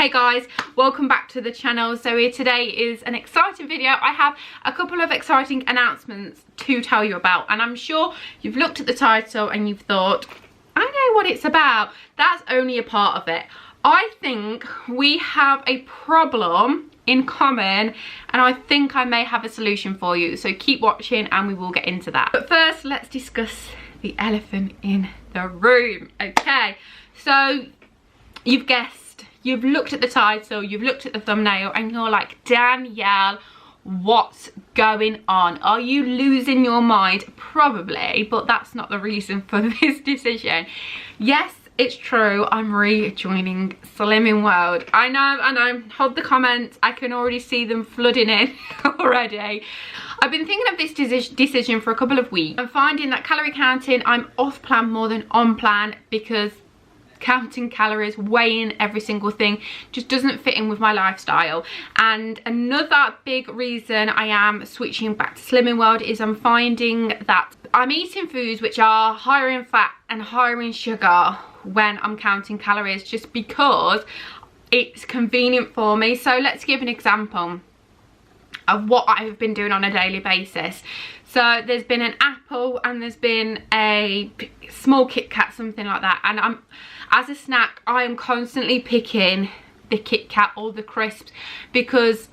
Hey guys, welcome back to the channel. So here today is an exciting video. I have a couple of exciting announcements to tell you about, and I'm sure you've looked at the title and you've thought, I know what it's about. That's only a part of it. I think we have a problem in common, and I think I may have a solution for you, so keep watching and we will get into that. But first, let's discuss the elephant in the room. Okay, so you've guessed, you've looked at the title, you've looked at the thumbnail, and you're like, Danielle, what's going on? Are you losing your mind? Probably, but that's not the reason for this decision. Yes, it's true, I'm rejoining Slimming World. I know, hold the comments, I can already see them flooding in already. I've been thinking of this decision for a couple of weeks. I'm finding that calorie counting, I'm off plan more than on plan, because counting calories, weighing every single thing just doesn't fit in with my lifestyle. And another big reason I am switching back to Slimming World is I'm finding that I'm eating foods which are higher in fat and higher in sugar when I'm counting calories, just because it's convenient for me. So let's give an example of what I've been doing on a daily basis. So there's been an apple and there's been a small Kit Kat, something like that, and as a snack I am constantly picking the Kit Kat or the crisps, because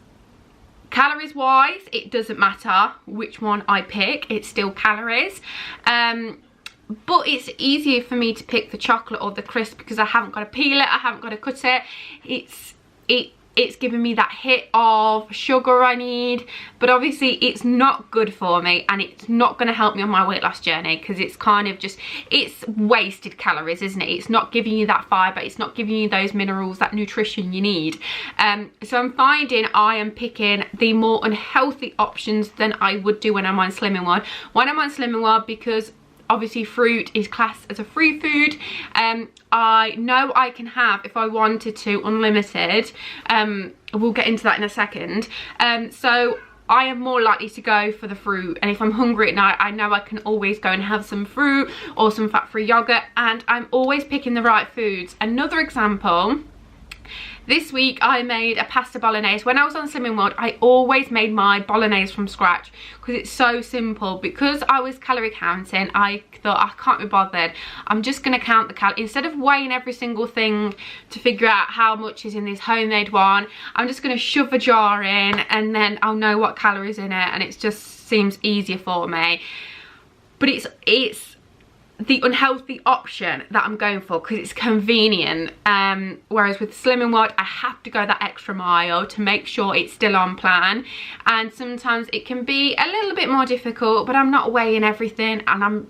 calories wise it doesn't matter which one I pick, it's still calories. But it's easier for me to pick the chocolate or the crisp because I haven't got to peel it, I haven't got to cut it. It's giving me that hit of sugar I need, but obviously it's not good for me, and it's not going to help me on my weight loss journey, because it's kind of just, it's wasted calories, isn't it? It's not giving you that fibre, it's not giving you those minerals, that nutrition you need. So I'm finding I am picking the more unhealthy options than I would do when I'm on Slimming World. When I'm on Slimming World, because obviously fruit is classed as a free food, I know I can have, if I wanted to, unlimited. We'll get into that in a second. So I am more likely to go for the fruit, and if I'm hungry at night, I know I can always go and have some fruit or some fat-free yogurt, and I'm always picking the right foods. Another example, this week I made a pasta bolognese. When I was on Slimming World, I always made my bolognese from scratch because it's so simple. Because I was calorie counting, I thought, I can't be bothered, I'm just going to count the calories. Instead of weighing every single thing to figure out how much is in this homemade one, I'm just going to shove a jar in and then I'll know what calories in it, and it just seems easier for me. But it's the unhealthy option that I'm going for because it's convenient, whereas with Slimming World I have to go that extra mile to make sure it's still on plan, and sometimes it can be a little bit more difficult, but I'm not weighing everything, and I'm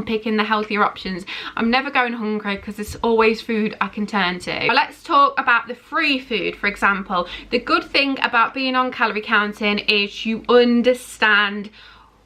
picking the healthier options. I'm never going hungry because there's always food I can turn to. Let's talk about the free food, for example. The good thing about being on calorie counting is you understand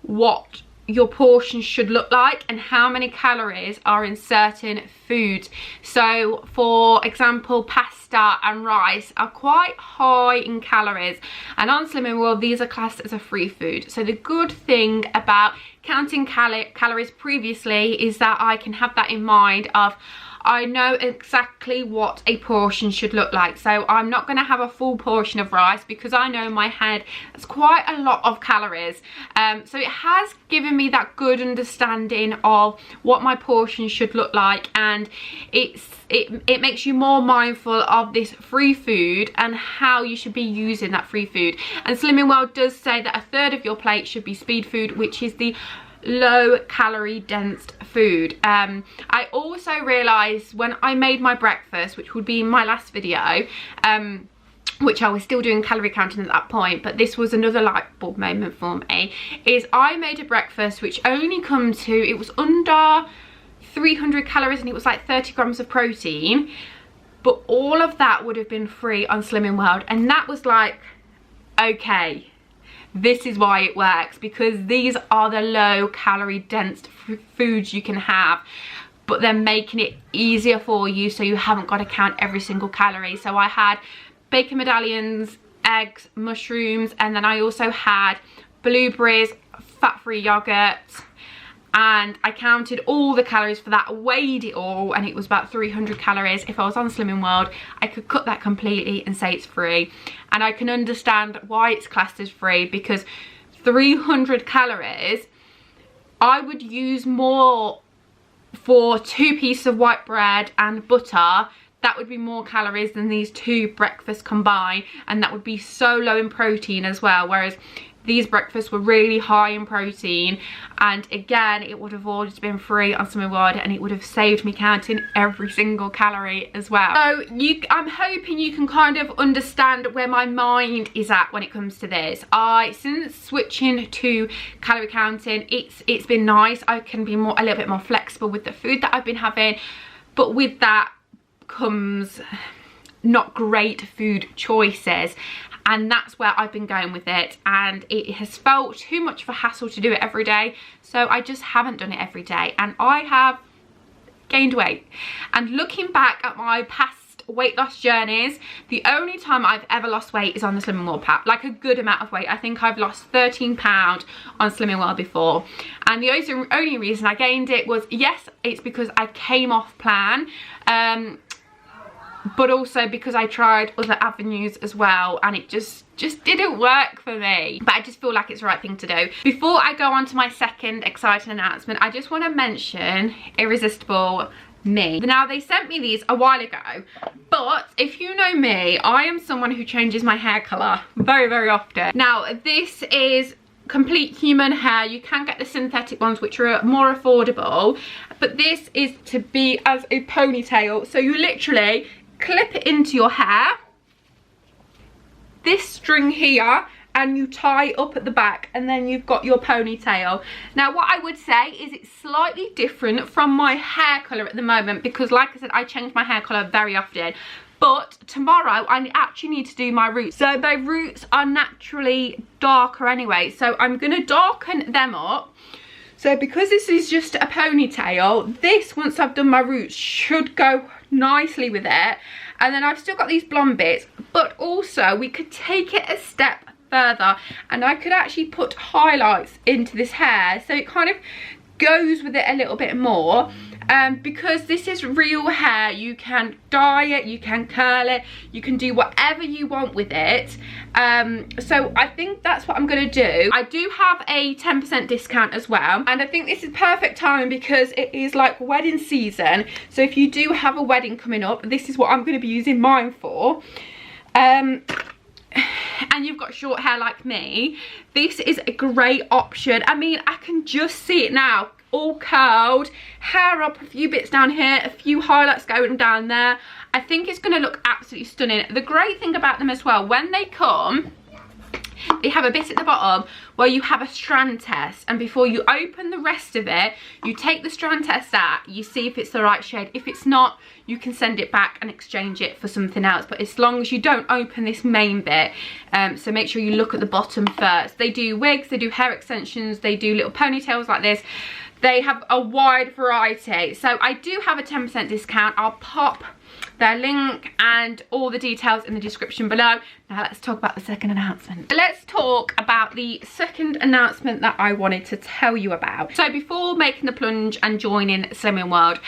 what your portions should look like and how many calories are in certain foods. So for example, pasta and rice are quite high in calories, and on Slimming World these are classed as a free food. So the good thing about counting calories previously is that I can have that in mind of, I know exactly what a portion should look like. So I'm not going to have a full portion of rice because I know in my head it's quite a lot of calories. So it has given me that good understanding of what my portion should look like, and it makes you more mindful of this free food and how you should be using that free food. And Slimming World does say that a third of your plate should be speed food, which is the low calorie dense food. I also realized when I made my breakfast, which would be in my last video, which I was still doing calorie counting at that point, but this was another light bulb moment for me, is I made a breakfast which only come to, it was under 300 calories and it was like 30 grams of protein, but all of that would have been free on Slimming World, and that was like, okay, this is why it works, because these are the low calorie dense foods you can have, but they're making it easier for you so you haven't got to count every single calorie. So I had bacon medallions, eggs, mushrooms, and then I also had blueberries, fat-free yogurt, and I counted all the calories for that, weighed it all, and it was about 300 calories. If I was on Slimming World, I could cut that completely and say it's free. And I can understand why it's classed as free, because 300 calories, I would use more for 2 pieces of white bread and butter. That would be more calories than these 2 breakfasts combined, and that would be so low in protein as well, whereas these breakfasts were really high in protein. And again, it would have all just been free on Slimming World, and it would have saved me counting every single calorie as well. So I'm hoping you can kind of understand where my mind is at when it comes to this. Since switching to calorie counting, it's been nice. I can be a little bit more flexible with the food that I've been having, but with that comes not great food choices. And that's where I've been going with it, and it has felt too much of a hassle to do it every day, so I just haven't done it every day, and I have gained weight. And looking back at my past weight loss journeys, the only time I've ever lost weight is on the Slimming World pack, like a good amount of weight. I think I've lost 13 pounds on Slimming World before, and the only reason I gained it was, yes, it's because I came off plan, but also because I tried other avenues as well, and it just didn't work for me. But I just feel like it's the right thing to do. Before I go on to my second exciting announcement, I just want to mention Irresistible Me. Now, they sent me these a while ago, but if you know me, I am someone who changes my hair colour very, very often. Now, this is complete human hair. You can get the synthetic ones, which are more affordable, but this is to be as a ponytail. So you literally clip it into your hair, this string here, and you tie up at the back, and then you've got your ponytail. Now, what I would say is it's slightly different from my hair colour at the moment, because like I said, I change my hair colour very often. But tomorrow I actually need to do my roots. So my roots are naturally darker anyway, so I'm going to darken them up. So because this is just a ponytail, this, once I've done my roots, should go nicely with it. And then I've still got these blonde bits, but also we could take it a step further, and I could actually put highlights into this hair, so it kind of goes with it a little bit more. Because this is real hair, you can dye it, you can curl it, you can do whatever you want with it. So I think that's what I'm going to do. I do have a 10% discount as well, and I think this is perfect timing because it is like wedding season. So if you do have a wedding coming up, this is what I'm going to be using mine for. And you've got short hair like me, this is a great option. I mean, I can just see it now, all curled, hair up, a few bits down here, a few highlights going down there. I think it's going to look absolutely stunning. The great thing about them as well, when they come, they have a bit at the bottom where you have a strand test, and before you open the rest of it, you take the strand test out, you see if it's the right shade. If it's not, you can send it back and exchange it for something else, but as long as you don't open this main bit. So make sure you look at the bottom first. They do wigs, they do hair extensions, they do little ponytails like this. They have a wide variety. So I do have a 10% discount. I'll pop their link and all the details in the description below. Now let's talk about the second announcement. Let's talk about the second announcement that I wanted to tell you about. So before making the plunge and joining Slimming World,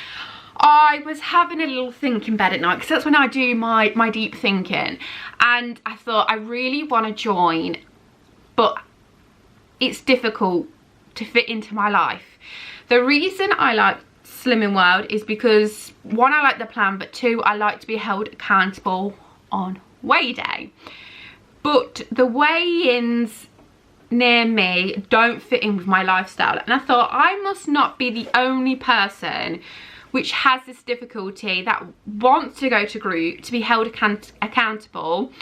I was having a little think in bed at night, because that's when I do my deep thinking, and I thought I really want to join, but it's difficult to fit into my life. The reason I like Slimming World is because, one, I like the plan, but two, I like to be held accountable on weigh day. But the weigh-ins near me don't fit in with my lifestyle, and I thought I must not be the only person which has this difficulty, that wants to go to group to be held accountable,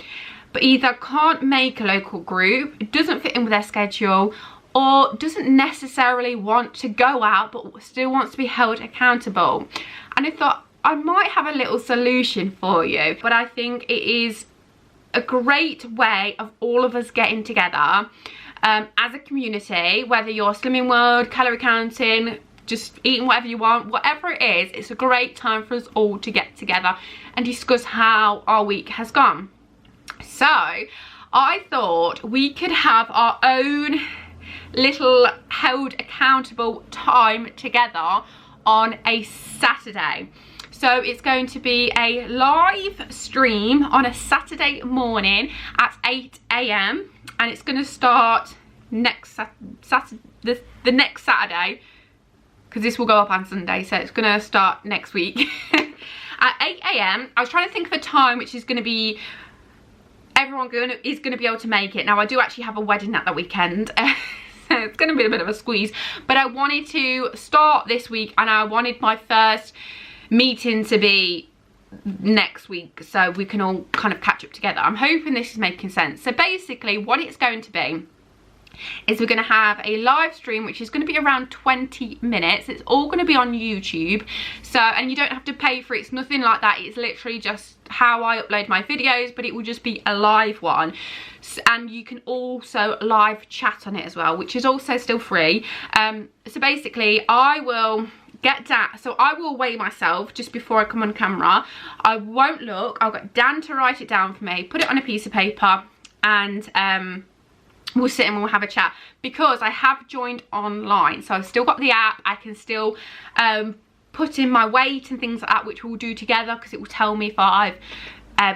but either can't make a local group, it doesn't fit in with their schedule, or doesn't necessarily want to go out but still wants to be held accountable. And I thought I might have a little solution for you, but I think it is a great way of all of us getting together as a community, whether you're Slimming World, calorie counting, just eating whatever you want, whatever it is. It's a great time for us all to get together and discuss how our week has gone. So I thought we could have our own little held accountable time together on a Saturday. So it's going to be a live stream on a Saturday morning at 8 AM, and it's going to start next the next Saturday, because this will go up on Sunday, so it's going to start next week at 8 AM. I was trying to think of a time which is going to be everyone is going to be able to make it. Now I do actually have a wedding that weekend. So it's going to be a bit of a squeeze, but I wanted to start this week, and I wanted my first meeting to be next week so we can all kind of catch up together. I'm hoping this is making sense. So basically what it's going to be is we're going to have a live stream which is going to be around 20 minutes. It's all going to be on YouTube, so, and you don't have to pay for it. It's nothing like that. It's literally just how I upload my videos, but it will just be a live one. And you can also live chat on it as well, which is also still free. So basically I will get Dan, so I will weigh myself just before I come on camera. I won't look. I'll get Dan to write it down for me, put it on a piece of paper, and we'll sit and we'll have a chat, because I have joined online, so I've still got the app. I can still put in my weight and things like that, which we'll do together, because it will tell me if I've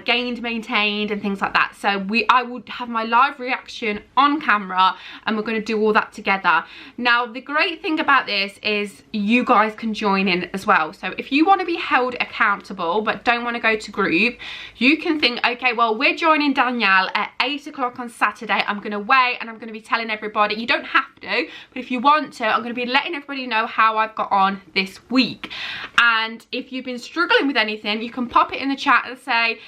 gained, maintained and things like that. So I would have my live reaction on camera, and we're going to do all that together. Now the great thing about this is you guys can join in as well. So if you want to be held accountable but don't want to go to group, you can think, okay, well, we're joining Danielle at 8 o'clock on Saturday. I'm going to wait and I'm going to be telling everybody. You don't have to, but if you want to, I'm going to be letting everybody know how I've got on this week. And if you've been struggling with anything, you can pop it in the chat and say,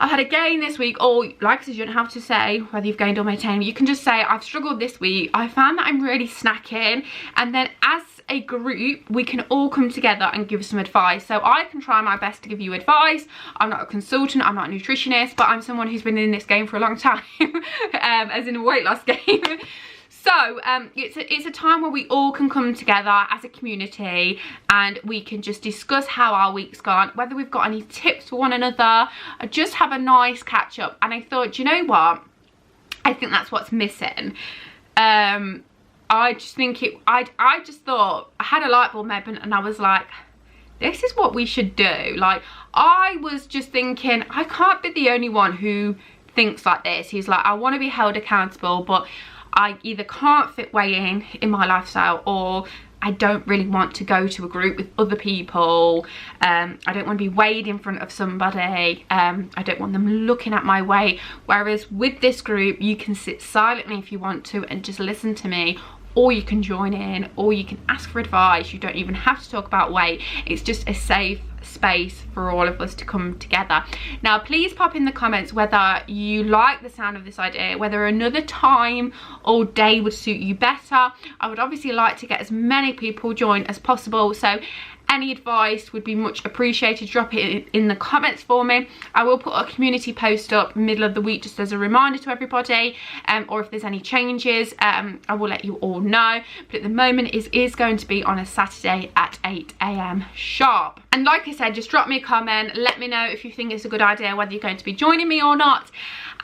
I've had a gain this week, or like I said, you don't have to say whether you've gained or maintained. You can just say, I've struggled this week. I found that I'm really snacking. And then as a group, we can all come together and give some advice. So I can try my best to give you advice. I'm not a consultant, I'm not a nutritionist, but I'm someone who's been in this game for a long time, as in a weight loss game. So it's a time where we all can come together as a community, and we can just discuss how our week's gone, whether we've got any tips for one another, or just have a nice catch up. And I thought, you know what, I think that's what's missing. I just think I just thought, I had a light bulb moment, and I was like, this is what we should do. Like, I was just thinking, I can't be the only one who thinks like this. He's like, I want to be held accountable, but I either can't fit weighing in my lifestyle, or I don't really want to go to a group with other people. I don't want to be weighed in front of somebody. I don't want them looking at my weight. Whereas with this group, you can sit silently if you want to and just listen to me, or you can join in, or you can ask for advice. You don't even have to talk about weight. It's just a safe space for all of us to come together. Now please pop in the comments whether you like the sound of this idea, whether another time or day would suit you better. I would obviously like to get as many people join as possible, so any advice would be much appreciated. Drop it in the comments for me. I will put a community post up middle of the week just as a reminder to everybody, or if there's any changes, I will let you all know. But at the moment, it is going to be on a Saturday at 8 AM sharp. And like I said, just drop me a comment, let me know if you think it's a good idea, whether you're going to be joining me or not.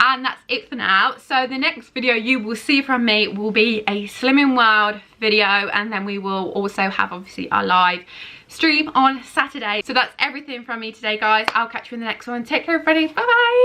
And that's it for now. So the next video you will see from me will be a Slimming World video, and then we will also have obviously our live stream on Saturday. So that's everything from me today, guys. I'll catch you in the next one. Take care, everybody. Bye bye.